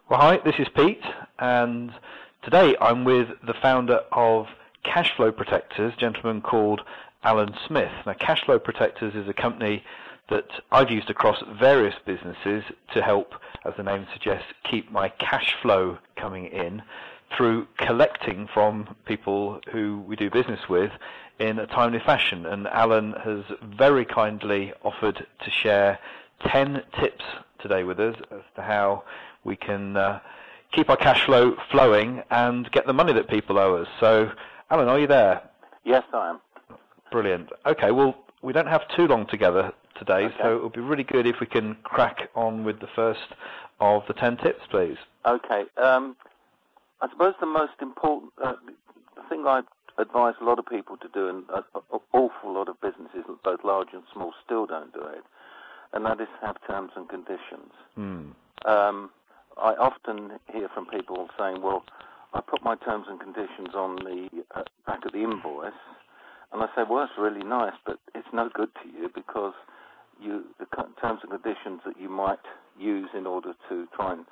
Well, hi, this is Pete, and today I'm with the founder of Cashflow Protectors, a gentleman called Alan Smith. Now, Cashflow Protectors is a company that I've used across various businesses to help, as the name suggests, keep my cash flow coming in through collecting from people who we do business with in a timely fashion. And Alan has very kindly offered to share 10 tips today with us as to how we can keep our cash flow flowing and get the money that people owe us. So, Alan, are you there? Yes, I am. Brilliant. Okay, well, we don't have too long together today, Okay. so it would be really good if we can crack on with the first of the 10 tips, please. Okay. I suppose the most important thing I advise a lot of people to do, and an awful lot of businesses, both large and small, still don't do it, and that is have terms and conditions. I often hear from people saying, well, I put my terms and conditions on the back of the invoice, and I say, well, that's really nice, but it's no good to you because the terms and conditions that you might use in order to try and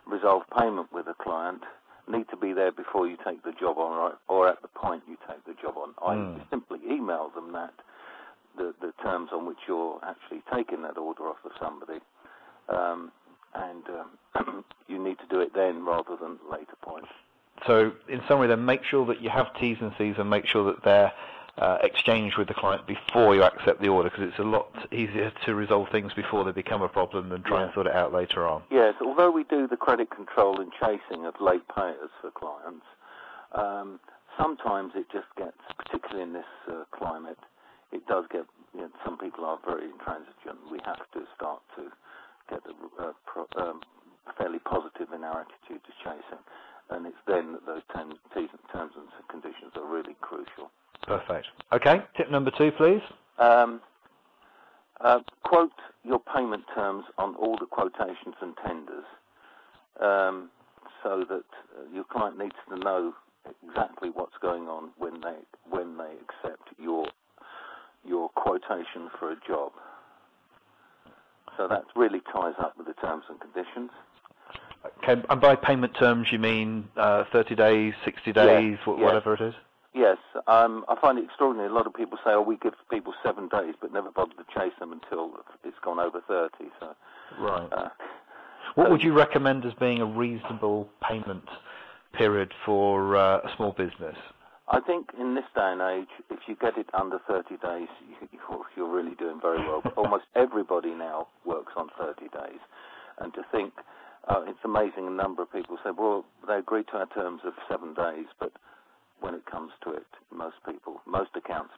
resolve payment with a client need to be there before you take the job on or at the point you take the job on. I simply email them the terms on which you're actually taking that order off of somebody. And you need to do it then rather than later points. So, in summary then, make sure that you have T's and C's and make sure that they're exchanged with the client before you accept the order, because it's a lot easier to resolve things before they become a problem than try and sort it out later on. Yes, although we do the credit control and chasing of late payers for clients, sometimes it just gets, particularly in this climate, it does get, some people are very intransigent. We have to start to get fairly positive in our attitude to chasing, and it's then that those terms and conditions are really crucial. Perfect. Okay, tip number 2, please. Quote your payment terms on all the quotations and tenders, so that your client needs to know exactly what's going on when they accept your quotation for a job. So that really ties up with the terms and conditions. Okay, and by payment terms you mean 30 days, 60 days, whatever it is? Yes, I find it extraordinary. A lot of people say, we give people 7 days, but never bother to chase them until it's gone over 30. So, right. What would you recommend as being a reasonable payment period for a small business? I think in this day and age, if you get it under 30 days, you're really doing very well. Almost everybody now works on 30 days. And to think, it's amazing a number of people say, well, they agree to our terms of 7 days, but when it comes to it, most accounts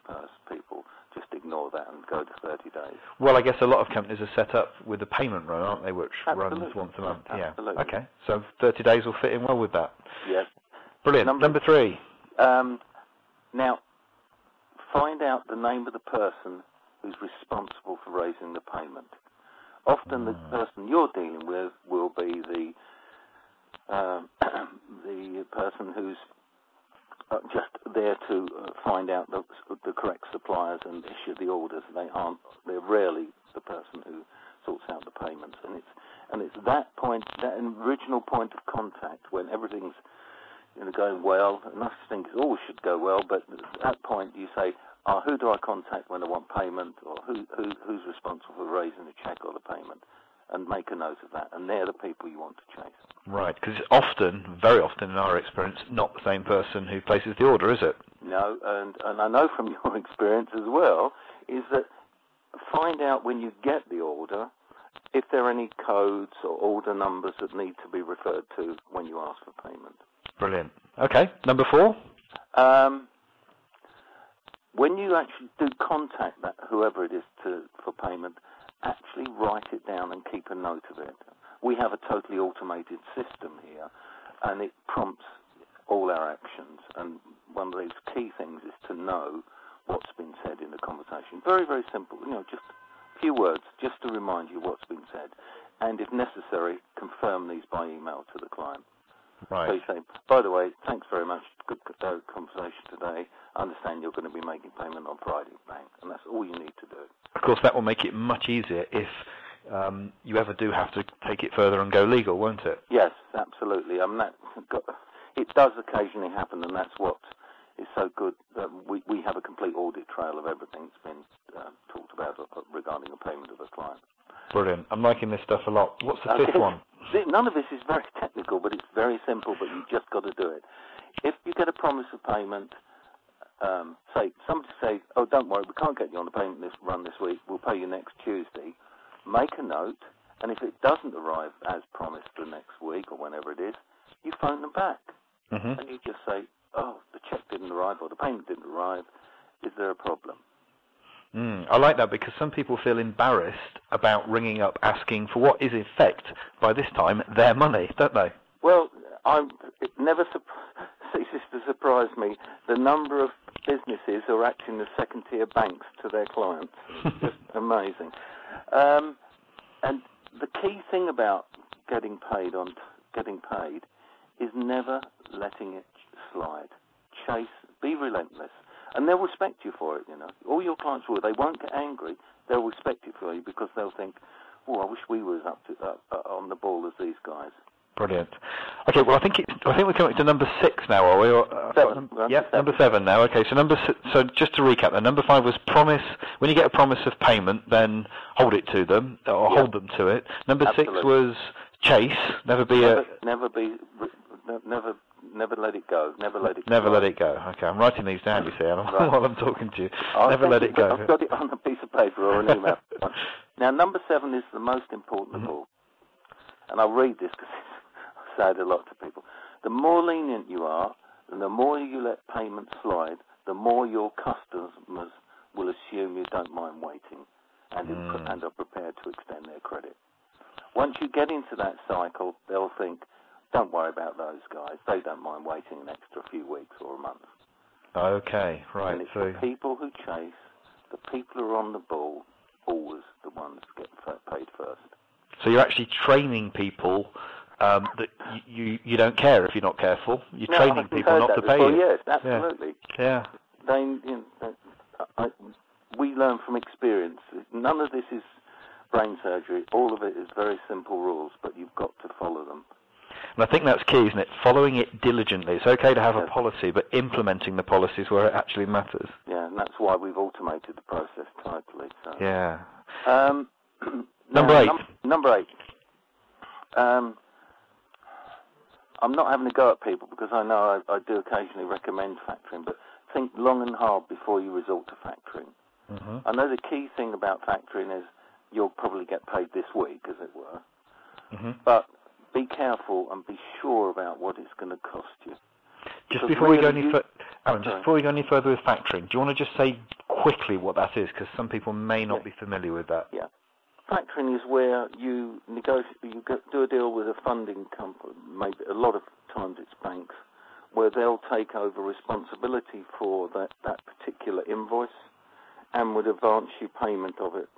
people just ignore that and go to 30 days. Well, I guess a lot of companies are set up with a payment run, aren't they, which Absolutely. runs once a month. Absolutely. Yeah. Okay, so 30 days will fit in well with that. Yes. Brilliant. Number 3. Now, find out the name of the person who's responsible for raising the payment. Often the person you're dealing with will be the person who's just there to find out the correct suppliers and issue the orders. They're rarely the person who sorts out the payments, and it's that point, that original point of contact when everything's going well. And I think it always should go well, but at that point you say, who do I contact when I want payment, or who's responsible for raising the check or the payment, and make a note of that. And they're the people you want to chase. Right, because it's very often in our experience, not the same person who places the order, is it? No, and I know from your experience as well, is that find out when you get the order if there are any codes or order numbers that need to be referred to when you ask for payment. Brilliant. Okay, number 4. When you actually do contact whoever it is for payment, actually write it down and keep a note of it. We have a totally automated system here, and it prompts all our actions. And one of those key things is to know what's been said in the conversation. Very, very simple. Just a few words, just to remind you what's been said. And if necessary, confirm these by email to the client. Right. So you say, by the way, thanks very much, good conversation today. I understand you're going to be making payment on Friday, bang. And that's all you need to do. Of course, that will make it much easier if you ever do have to take it further and go legal, won't it? Yes, absolutely. It does occasionally happen, and that's what is so good. We have a complete audit trail of everything that's been talked about regarding the payment of a client. Brilliant. I'm liking this stuff a lot. What's the fifth one? None of this is very technical, but it's very simple, but you just got to do it. If you get a promise of payment, somebody say, oh, don't worry, we can't get you on the payment run this week, we'll pay you next Tuesday. Make a note, and if it doesn't arrive as promised the next week or whenever it is, you phone them back. And you just say, oh, the check didn't arrive or the payment didn't arrive. Is there a problem? I like that, because some people feel embarrassed about ringing up asking for what is in effect, by this time, their money, don't they? Well, it never ceases to surprise me the number of businesses who are acting as second-tier banks to their clients. It's just amazing. And the key thing about getting paid is never letting it slide. Chase, be relentless. And they'll respect you for it, you know. All your clients will. They won't get angry. They'll respect you for you because they'll think, oh, I wish we were on the ball as these guys. Brilliant. Okay, well, I think we're coming to number 6 now, are we? Seven. Number 7 now. Okay, so just to recap, then, number 5 was promise. When you get a promise of payment, then hold it to them, or hold them to it. Number 6 was chase. Never let it go. Never let it go. Okay, I'm writing these down, you see, while I'm talking to you. Never let it go. I've got it on a piece of paper or an email. Now, number 7 is the most important of all. And I'll read this because I say it a lot to people. The more lenient you are, and the more you let payments slide, the more your customers will assume you don't mind waiting and are prepared to extend their credit. Once you get into that cycle, they'll think, don't worry about those guys. They don't mind waiting an extra few weeks or a month. Okay, right. And it's the people who chase, the people who are on the ball, always the ones who get paid first. So you're actually training people that you don't care if you're not careful. You're training people not to pay you. Yes, absolutely. Yeah. We learn from experience. None of this is brain surgery. All of it is very simple rules, but you've got to follow them. And I think that's key, isn't it? Following it diligently. It's okay to have a policy, but implementing the policies where it actually matters. Yeah, and that's why we've automated the process totally. So. Yeah. Number 8. Number 8. I'm not having a go at people because I know I do occasionally recommend factoring, but think long and hard before you resort to factoring. I know the key thing about factoring is you'll probably get paid this week, as it were, but be careful and be sure about what it's going to cost you. Just before we go any further with factoring, do you want to just say quickly what that is? Because some people may not be familiar with that. Yeah. Factoring is where you do a deal with a funding company, maybe a lot of times it's banks, where they'll take over responsibility for that particular invoice and would advance you payment of it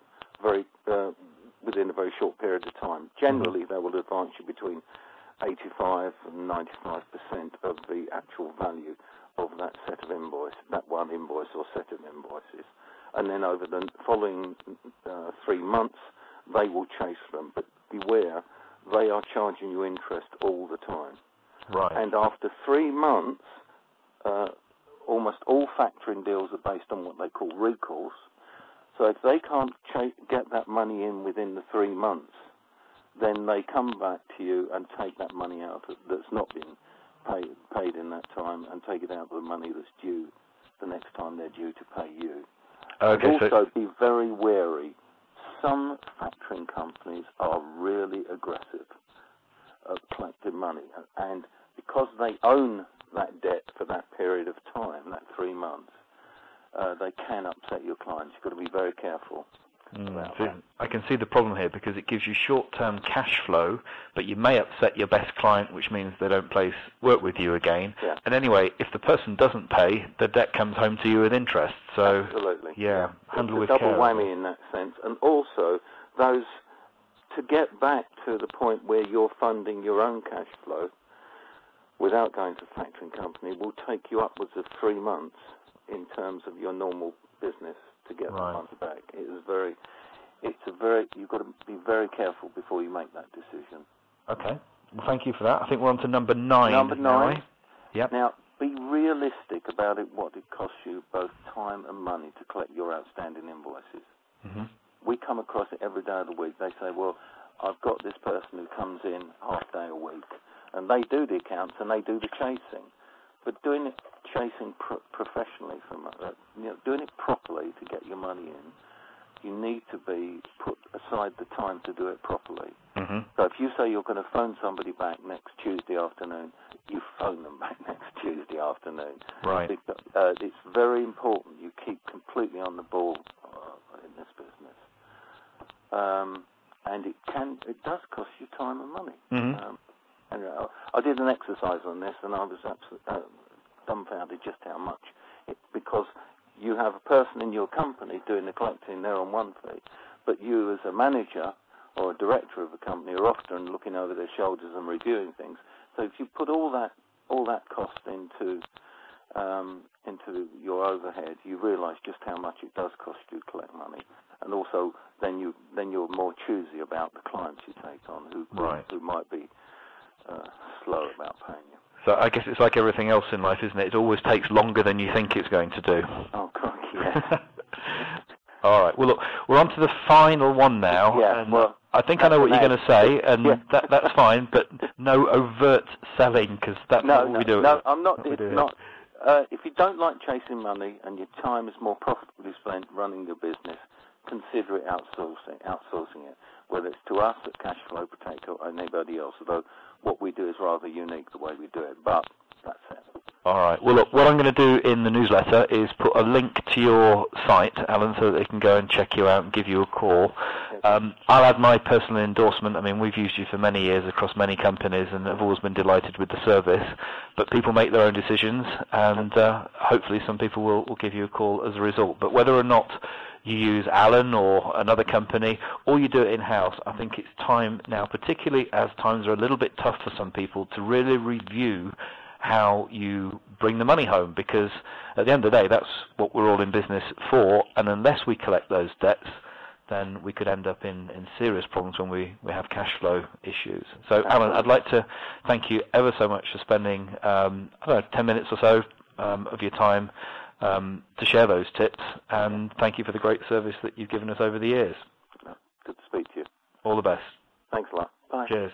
within a very short period of time. Generally, they will advance you between 85 and 95% of the actual value of that set of invoice, that one invoice or set of invoices. And then over the following 3 months, they will chase them. But beware, they are charging you interest all the time. Right. And after 3 months, almost all factoring deals are based on what they call recourse. So if they can't get that money in within the 3 months, then they come back to you and take that money out that's not been paid in that time and take it out of the money that's due the next time they're due to pay you. Okay, and also be very wary. Some factoring companies are really aggressive at collecting money, and because they own that debt for that period of time, that 3 months, they can upset your clients. You've got to be very careful about that. I can see the problem here because it gives you short-term cash flow, but you may upset your best client, which means they don't work with you again. Yeah. And anyway, if the person doesn't pay, the debt comes home to you with interest. So, absolutely. Yeah, handle with care. Double whammy in that sense. And also, to get back to the point where you're funding your own cash flow without going to a factoring company will take you upwards of 3 months in terms of your normal business to get the money back. It is very, you've got to be very careful before you make that decision. Okay. Well, thank you for that. I think we're on to number 9. Number 9. Now, yep. Now, be realistic about what it costs you, both time and money, to collect your outstanding invoices. Mm-hmm. We come across it every day of the week. They say, well, I've got this person who comes in half day a week, and they do the accounts and they do the chasing. But doing it, chasing professionally, doing it properly to get your money in, you need to put aside the time to do it properly. Mm-hmm. So if you say you're going to phone somebody back next Tuesday afternoon, you phone them back next Tuesday afternoon. Right. It's very important you keep completely on the ball in this business. And it does cost you time and money. Mm-hmm. I did an exercise on this, and I was absolutely dumbfounded just how much. Because you have a person in your company doing the collecting, they're on one fee, but you as a manager or a director of a company are often looking over their shoulders and reviewing things. So if you put all that cost into your overhead, you realise just how much it does cost you to collect money, and also then you're more choosy about the clients you take on who might be slow about paying you. So I guess it's like everything else in life, isn't it? It always takes longer than you think it's going to do. Oh, God, yeah. All right. Well, look, we're on to the final one now. Yeah, and well, I think I know what you're going to say, and yeah. that's fine, but no overt selling, because that's not what we do. No, I'm not. It's not. If you don't like chasing money and your time is more profitably spent running your business, consider it outsourcing it, whether it's to us at Cashflow Protector or anybody else, although what we do is rather unique the way we do it, but that's it. All right. Well, look, what I'm going to do in the newsletter is put a link to your site, Alan, so that they can go and check you out and give you a call. I'll add my personal endorsement. I mean, we've used you for many years across many companies and have always been delighted with the service. But people make their own decisions, and hopefully some people will give you a call as a result. But whether or not you use Alan or another company, or you do it in-house, I think it's time now, particularly as times are a little bit tough for some people, to really review how you bring the money home, because at the end of the day, that's what we're all in business for, and unless we collect those debts, then we could end up in serious problems when we have cash flow issues. So, Alan, I'd like to thank you ever so much for spending 10 minutes or so of your time to share those tips, and thank you for the great service that you've given us over the years. Good to speak to you. All the best. Thanks a lot. Bye. Cheers.